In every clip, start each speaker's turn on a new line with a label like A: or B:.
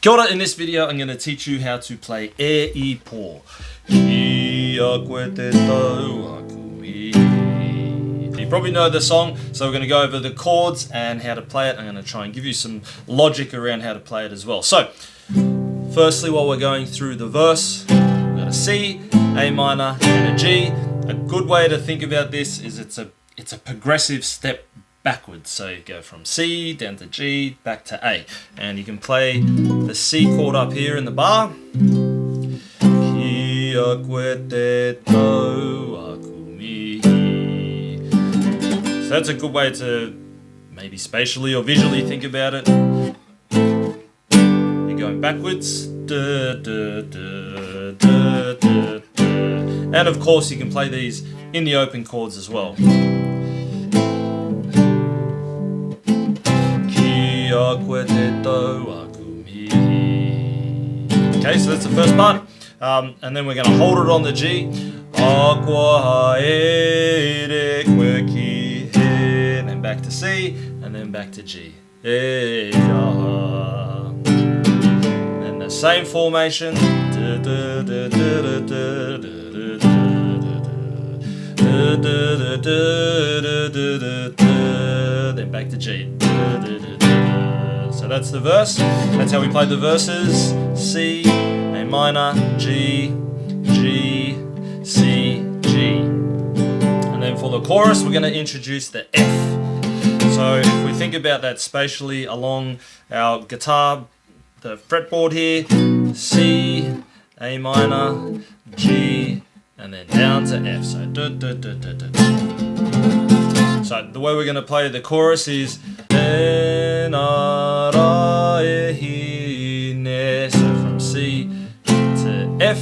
A: Kia ora, in this video I'm going to teach you how to play E Ipo. You probably know the song, so we're going to go over the chords and how to play it. I'm going to try and give you some logic around how to play it as well. So, firstly, while we're going through the verse, we've got a C, A minor and a G. A good way to think about this is it's a progressive step backwards. So you go from C down to G back to A, and you can play the C chord up here in the bar. So that's a good way to maybe spatially or visually think about it. You're going backwards. And of course you can play these in the open chords as well. Okay, so that's the first part, and then we're going to hold it on the G, and then back to C, and then back to G, and the same formation, then back to G. So that's the verse. That's how we play the verses. C, A minor, G, G, C, G. And then for the chorus, we're going to introduce the F. So if we think about that spatially along our guitar, the fretboard here, C, A minor, G, and then down to F. So So the way we're going to play the chorus is so from C to F.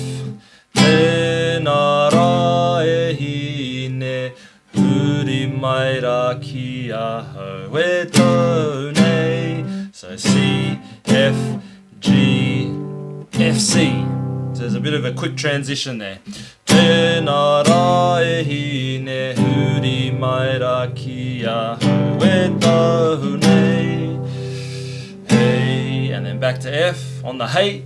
A: So C, F, G, F, C. So there's a bit of a quick transition there. And then back to F on the hey.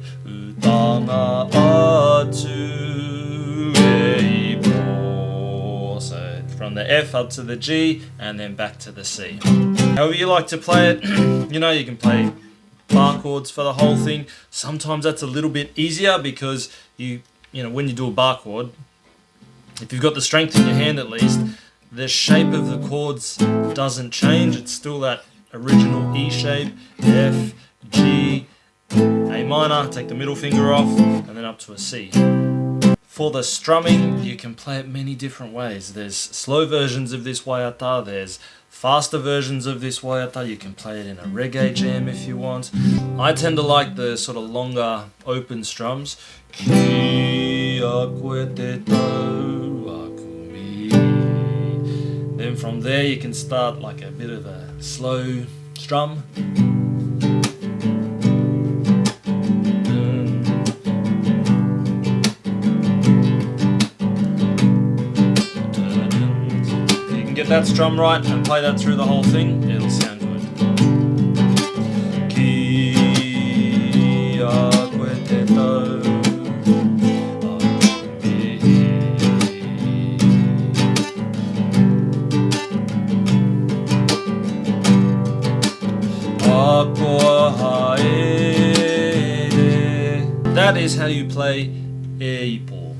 A: So from the F up to the G and then back to the C. However you like to play it, you know, you can play bar chords for the whole thing. Sometimes that's a little bit easier because you know when you do a bar chord, if you've got the strength in your hand at least, the shape of the chords doesn't change. It's still that original E shape, F, G, A minor, take the middle finger off, and then up to a C. For the strumming, you can play it many different ways. There's slow versions of this waiata, there's faster versions of this waiata. You can play it in a reggae jam if you want. I tend to like the sort of longer open strums. Then from there you can start like a bit of a slow strum. If you can get that strum right and play that through the whole thing, it'll sound good. That is how you play E Ipo.